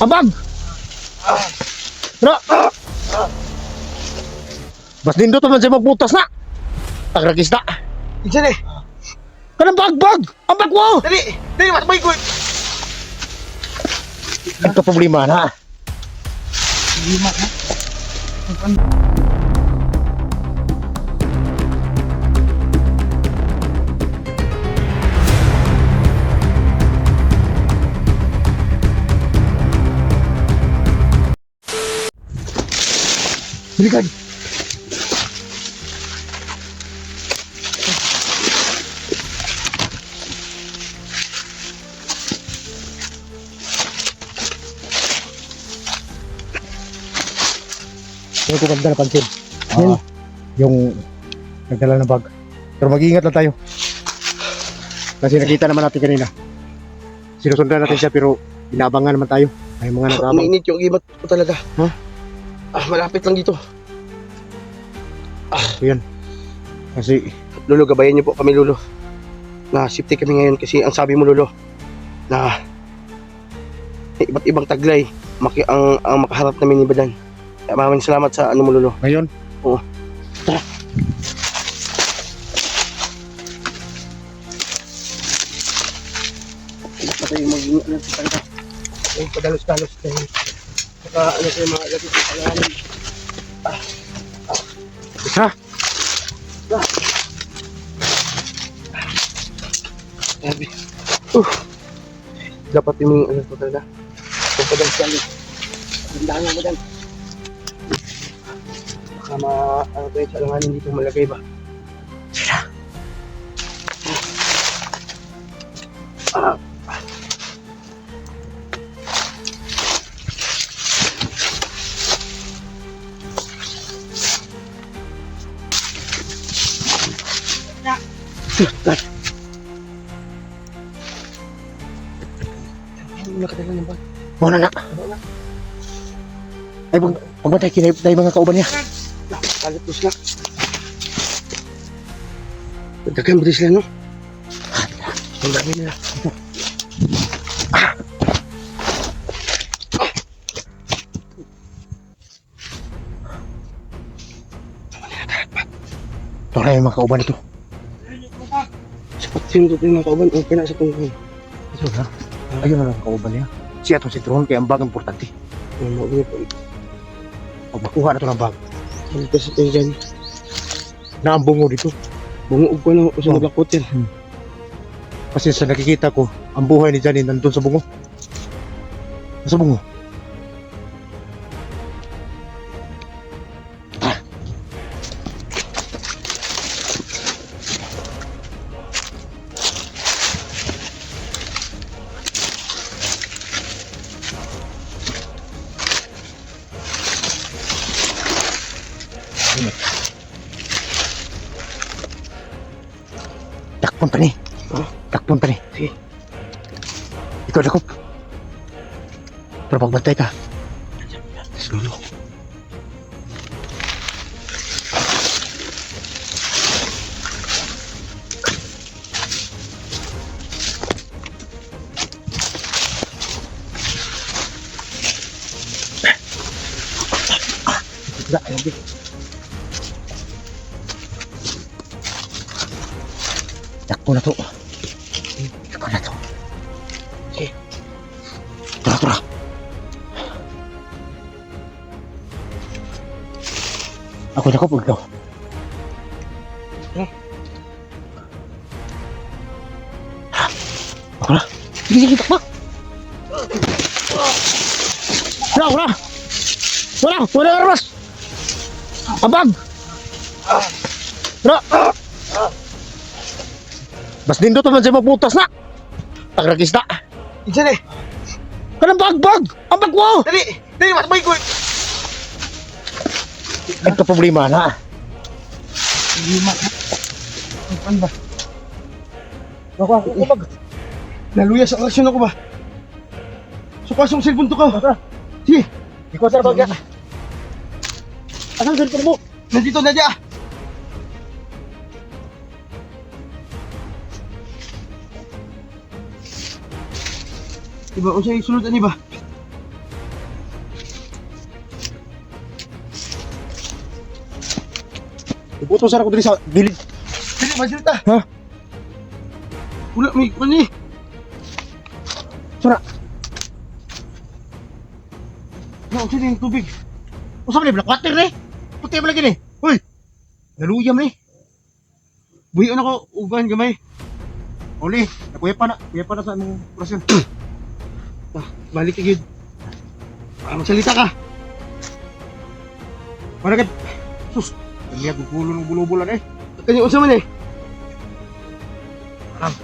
Abag! Ra! Bas nindot man siya magbutas na. Tagragis na. Diyan eh. Kanang bagbag! Ang bag mo! Dali! Dali, matmay ko. Ito problema na. Lima ha? Balikan. Yung ko ganda napansin. Yung nagdala ng bag. Pero mag-iingat lang tayo. Kasi nakita naman natin kanina. Sinusundan natin siya pero inaabangan naman tayo. Ay mga nag-aabang. Mainit yung ibat ko talaga. Ha? Malapit lang dito. Yan. Kasi Lolo, gabayan niyo po kami, Lolo. Na safety kami ngayon kasi ang sabi mo, Lolo, na may iba't ibang taglay ang makaharap namin ni Badan. Kaya maraming salamat sa ano mo, Lolo. ngayon. Oo. Tara. Dapat tayo mag-ingat lang sa kanila. Ay, padalos-dalos tayo. Saka ano tayo mga lapit sa pangalan. Isa. Sabi. Dapat yung ano ko talaga. Kung padalos-dalos. Tindahan nga, Badan. Baka ano tayo sa alanganin dito malagay ba? Sira. Nakadala ng bag. Muna na. Ay, pagmatay kinay tayo mga kauban niya. Kalitos na. Dagan ba sila, no? Ang dami nila. Ito na yung mga kauban ito. Sapat sino ito yung mga kauban. Okay na sa tungkol. Ito na. Ayun na lang ang kauban niya. Siya itong sitron kaya ang bag importante. Ang mga ganito. Pag makuha na ito ng bag, Kalitos ito dyan. na ang bungo dito. Bunguog ko na sa Black Hotel. Kasi sa nakikita ko, ang buhay ni Johnny nandun sa bungo. Sa bungo. Takpon pa ni. Takpon pa ni. Sige. Ikaw, Jacob. Pero pagbantay ka. Lolo. Takpo na to. Takpo na to. Sige. Tara, tara. Ako, Jacob, ikaw. Ako na. Sige, sige, takbo. Wala, wala. Wala, wala armas. Abag. Wala. Bas nindot man siya magbutas na. Tagragis na. Diyan eh. Kanang bagbag. Ang bag mo. Dali! Dali, matmay ko. Ito problema na. Lima ha? Ano ba? Ako bag. Naluya sa aksyon ako ba? Sukas yung cellphone to ka. Sige. Ikaw sir, bagya. Asan cellphone mo? Nandito na dyan. Diba, kung sa'yo sunod, ano ba? Utosan ako diri sa gilid. Dili, masilita. Ha? Wala, may mani. Sura. Sino yung tubig? Usa man ni black water ni. Puti man lagi ni. Hoy. Naluyam ni. Buhiyon ako, uban gamay. Oli, nakuya pa na sa among operasyon. Balik ka, Gid. Magsalita ka. Managad. Sus. Kanya gugulo ng bulo-bulan eh. Kanya unsa man eh. Alam.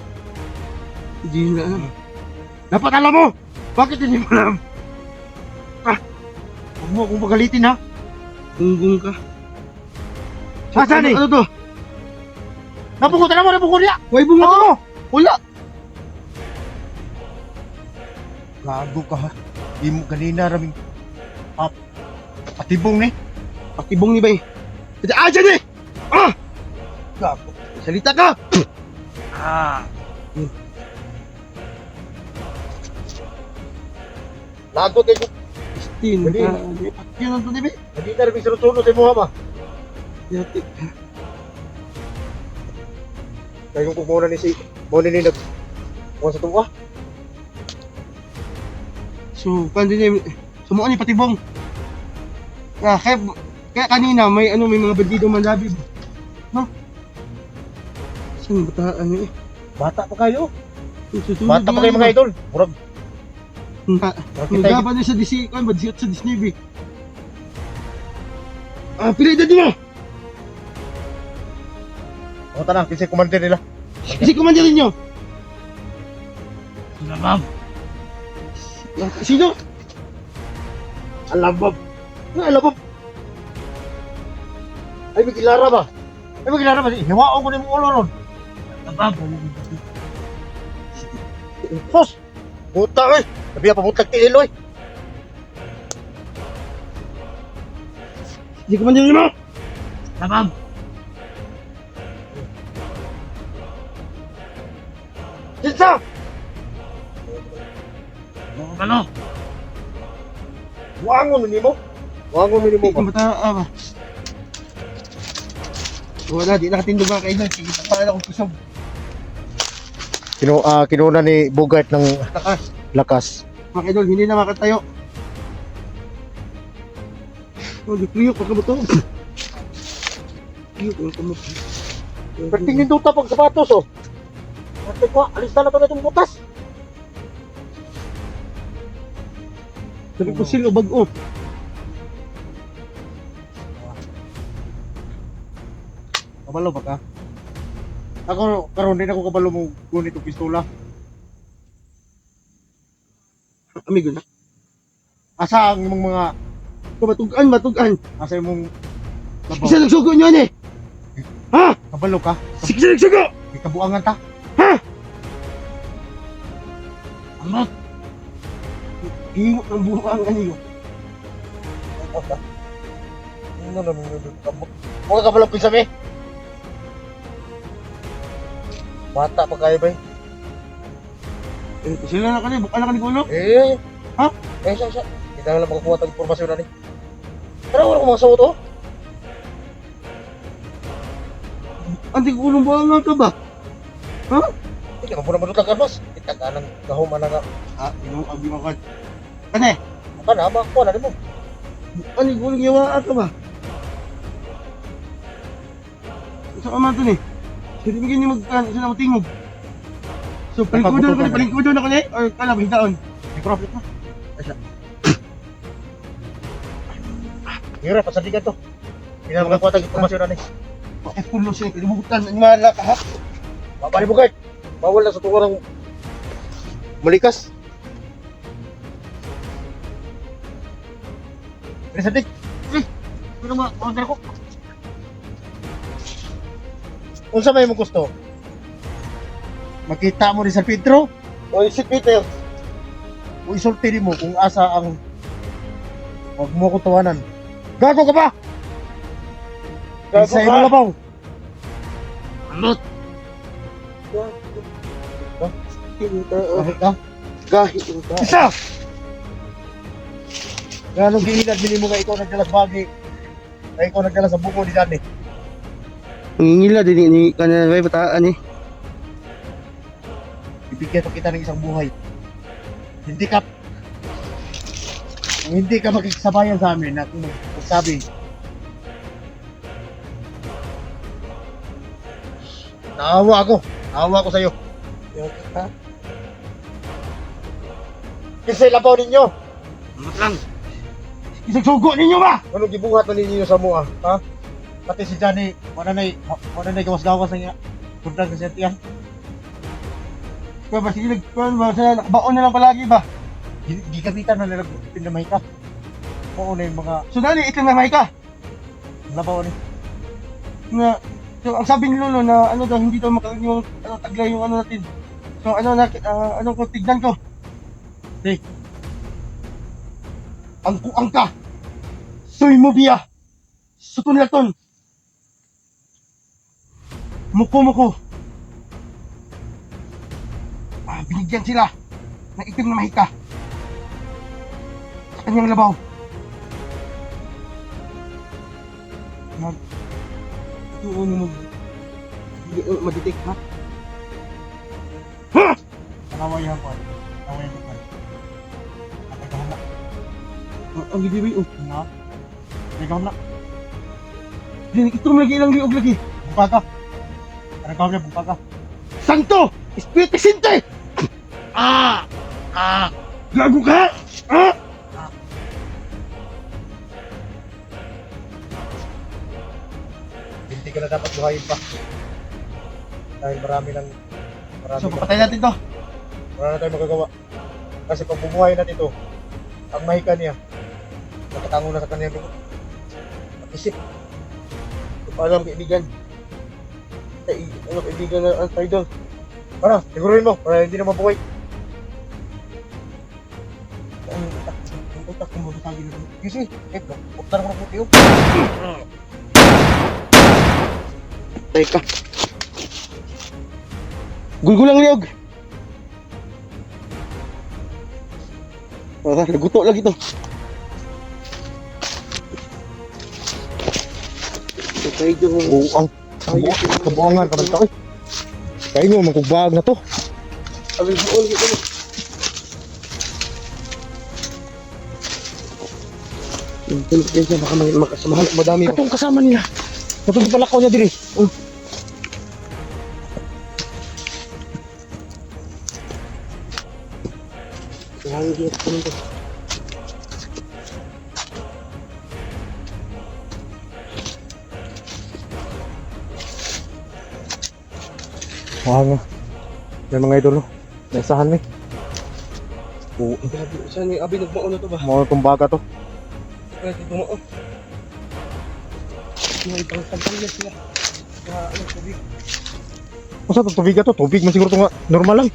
Hindi na alam. Dapat alam mo. Bakit hindi mo alam? Huwag mo akong pagalitin ha. Gunggong ka. Asan eh? Ano to? Napukutan mo, napukut niya. Huwag bunga Ano? Wala. Gago ka ha. Di mo kanina raming patibong ni. Pakibong ni bay. Aja ni. Ah! Gago. Salita ka. Lagot kayo. Istin. Dali. Yun ang to, di ba? Hindi na raming sunod-sunod sa imuha ba? Yati. Kaya kung muna ni si Muna ni nag kuha sa tuwa. So, paano din sumuon ni patibong. Kaya kanina may may mga bandido manlabib. No? Saan bataan eh? Bata pa kayo. Susunod Bata pa nga kayo mga ano. idol. Murag. Nagdapan na sa DC, badsiot sa Disney. Pilay dati mo! O tanang, kasi commander nila. Kasi kumandirin nyo! Sinabab. Sino? Alabab. Alabab. Ay, may kilara ba? Ay, may kilara ba? Hiwaan ko na yung ulo ron. Alabab. Sos! Buta eh! Sabi pa butag ti Eloy. Hindi kumandirin mo! Alabab. Sinsa! Ano? Wangon ni mo? Wangon ni mo ba? Bataan ba? Wala, di nakatindog ba kayo dyan. Sige, paano akong kusog. Kinuna ni Bugart ng lakas. Mga idol, hindi na makatayo. Oh, di kliyok, pagka ba ito? Kliyok, ang kamot. Pertingin doon tapag sapatos oh. Ate ko, alis na ito na itong butas. Sabi ko sila, bag-o. Kabalo ba ka? Ako, karon din ako kabalo mo gunit itong pistola. Amigo na. Asa ang imong mga, Matugan. asa imong labaw? Isa nagsugo nyo yan eh. Ha? Kabalo ka? Sige nagsugo! May kabuangan ta? Ha? Ano? Ingo ng buang aniyo. Ano naman yung kabuk? Mga kabalo ko sabi? Bata pa kayo ba? Sila na kanil, buka na kanil kulo. Eh. Ha? Siya. Kita na lang makakuha tayong informasyon na ni. Pero wala ko mga sawo to. Anti kulong buang ka ba? Ha? Hindi ka muna madutang ka, boss. Kita ka ng gahuman na nga. Ha? Abi mo ka. Kane? Maka na, makakuha na mo. Anti kulong yawa ka ba? Sa kaman to ni. Hindi bigyan niyo sila matingog. So, palingkudan ako ni? Or kala, higaon? May profit na. Hira, pasaligan to. Hindi na makakuha tayong informasyon na ni. Pulo siya, kalimutan. Ang mga lakahat. Mabali mo, Gert. Bawal na sa tuwarang malikas. Sadik. Ano nga, order ko. Unsa may mo gusto? Makita mo ni San Pedro o si Peter? O isulti mo kung asa ang wag mo ko tawanan. Gago ka ba? Gago ka? Labaw. Anot. Kahit ka? Gahi. Isa! Ganong gihinag din mo nga ikaw nagdala sa bagi. Ay ikaw nagdala sa buko ni Dani. Nangingila din ni kanina bay bataan eh. Bibigyan ko kita ng isang buhay. Hindi ka kung hindi ka makiksabayan sa amin na kung magsabi naawa ako sa'yo. Kisay labaw ninyo. Mat lang. Isagsugo ninyo ba? Anong gibuhat na ninyo sa mua? Ha? Pati si Johnny, wala na gawas-gawas na nga. Tundan sa siya. Kaya ba, sige, nakabaon na lang palagi ba? Gigamitan na nilang pinamay ka. Oo na yung mga... So dali, ito na may ka. Labaw ni. Nga, so, ang sabi ni Lolo na ano daw, hindi daw makagin yung taglay yung ano natin. So ano na, ano ko, tignan ko. Hey. Ang kuang ka. Soy mo biya. Sutun laton. Muko. Binigyan sila ng itim na mahika sa kanyang labaw. Ito ano maditik ha? Nawayan ko. Napagkahamla. Ang gidiwi oh. Nga. Napagkahamla. Ito lagi ilang liog lagi. Buka ka. Buka ka. Santo! Espiritu Santo! Gago ka! Hindi ka na dapat buhayin pa. Dahil marami So papatay natin to. wala na tayong magagawa. Kasi pag bumuhay natin ito, ang mahika niya, nakatango na sa kanyang dugo. Isip. Alam kaibigan. Ano kaibigan na ang idol. Para, siguruhin mo, para hindi na mabuhay. Ang utak ko mabasagi na ito. Kasi, buktan ko na puti yun. Teka. Gulgulang liog. Naguto lagi to. Okay, Buang. Kabuangan ka man. Kain mo, magkugbag na to. Abay buol gitu. Yung tulog kayo siya, baka makasamahan. Madami pa. Itong kasama niya. Natulog pala ko niya diri. Kailangan dito ko nito. Wala nga. Yan mga idol, no? Naisahan ni. Oo. Saan yung abi nagmao na to ba? Mga tumbaga to. Kaya dito mo. May ibang tampal na sila. Ano, tubig. Masa itong tubig to? Tubig man siguro ito nga. Normal lang.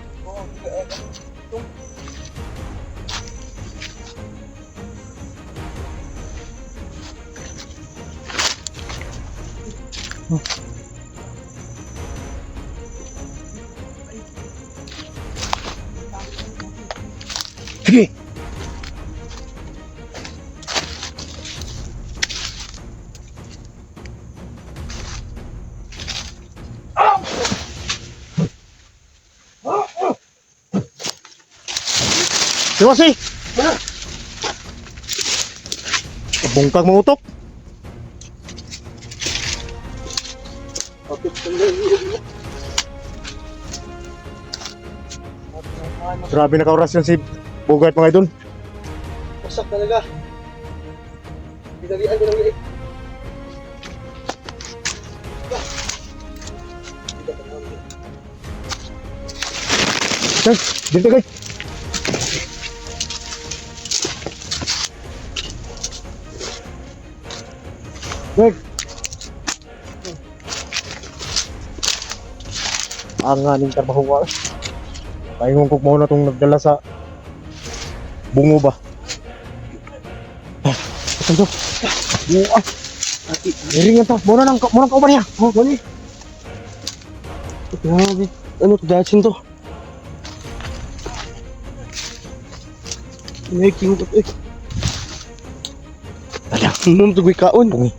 Sige. Siwasi! Bungkag mo utok. Grabe na kauras yan si Bugart mga idol. Wasak talaga. Pinalian ko ng liit. Guys, dito guys. Guys. Ang aning trabaho ko. Paingon ko muna itong nagdala sa bungo ba. Ito. Bungo ah. Iringan ta. Muna nang kauban niya. Oh, gani. Grabe. Ano to? Datsun to. Making to eh. Ayan. Mum to kaon. Bungi.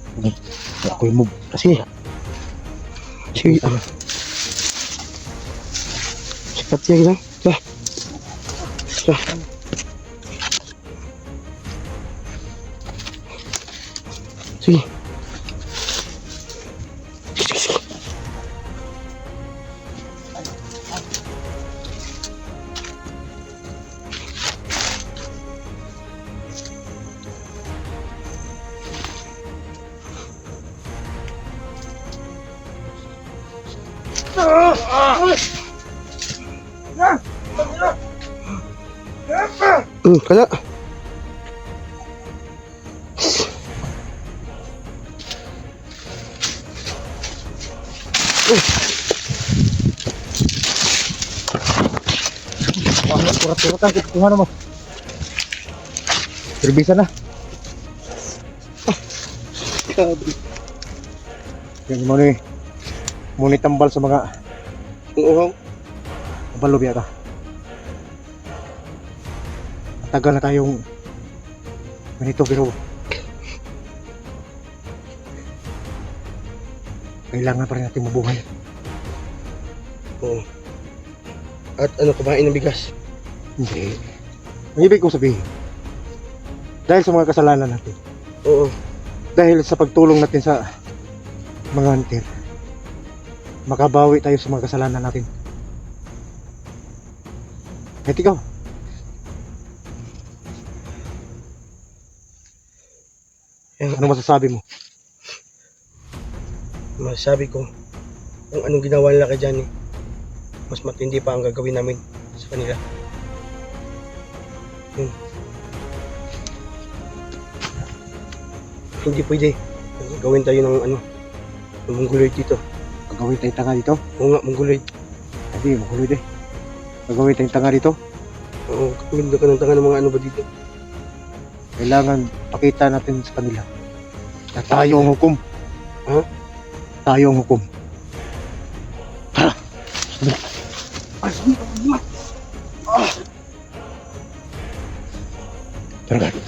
Ako'y mo. Kasi Sige. Sikat siya kita. Dah. Dah. Sige. Sige, sige. Kala. Surat-suratan kita kemana mo? Berbisa na. Yan mo ni. Muni tambal sa mga Oo. kabalo biya ka. Tagal na tayong ganito pero kailangan pa rin natin mabuhay. Oo. At ano, kumain ng bigas? Hindi. Ang ibig kong sabihin, dahil sa mga kasalanan natin, Oo. dahil sa pagtulong natin sa mga hunter, makabawi tayo sa mga kasalanan natin. Kahit ikaw, ano masasabi mo? Masasabi ko, kung anong ginawa nila kay Johnny, mas matindi pa ang gagawin namin sa kanila. Hindi pwede. Gawin tayo ng ano, ng mongoloid dito. Gagawin tayong tanga dito? Oo nga, mongoloid. Hindi, makulod eh. Gagawin tayong tanga dito? Oo, gawin ka ng tanga ng mga ano ba dito. Kailangan pakita natin sa kanila na tayo ang hukom. Ha? Tayo ang hukom. Tara! Tara ka.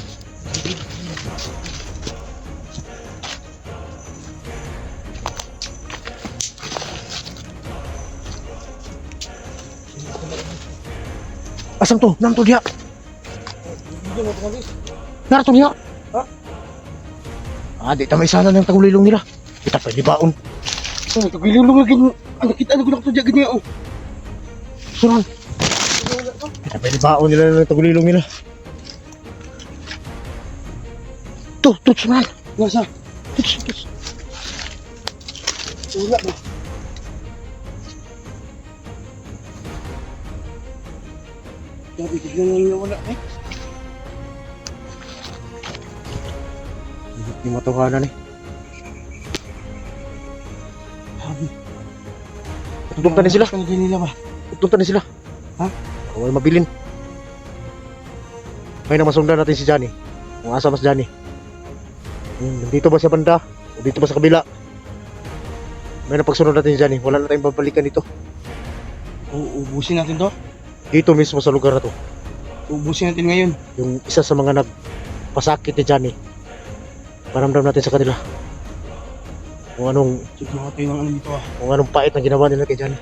Asam to? Nang to dia? Nara to dia? Ha? Di tamay sana ng tagulilong nila. Kita pwede baon. Oh, tagilulong lagi. Ano kita ano ko na dyan ganyan. Oh. Sunan. Kita pwede baon nila ng tagulilong nila. Tuh, sunan. Nasa? Tuh. Wala ba? Sabi ko na wala eh. Hindi matuhanan eh. Sabi. Tutungtan na sila. Kalagay nila ba? Tutungtan na sila. Ha? Huwag mabilin. May na masundan natin si Johnny. Kung asa mas Johnny. Nandito ba sa banda? O dito ba sa kabila? May na pagsunod natin si Johnny. Wala na tayong babalikan dito. Ubusin natin to? Dito mismo sa lugar na to. Ubusin natin ngayon. Yung isa sa mga nagpasakit ni Johnny. Paramdam natin sa kanila. Kung anong Sige mga tayo ng ano dito ah. kung anong pait na ginawa nila kay Johnny.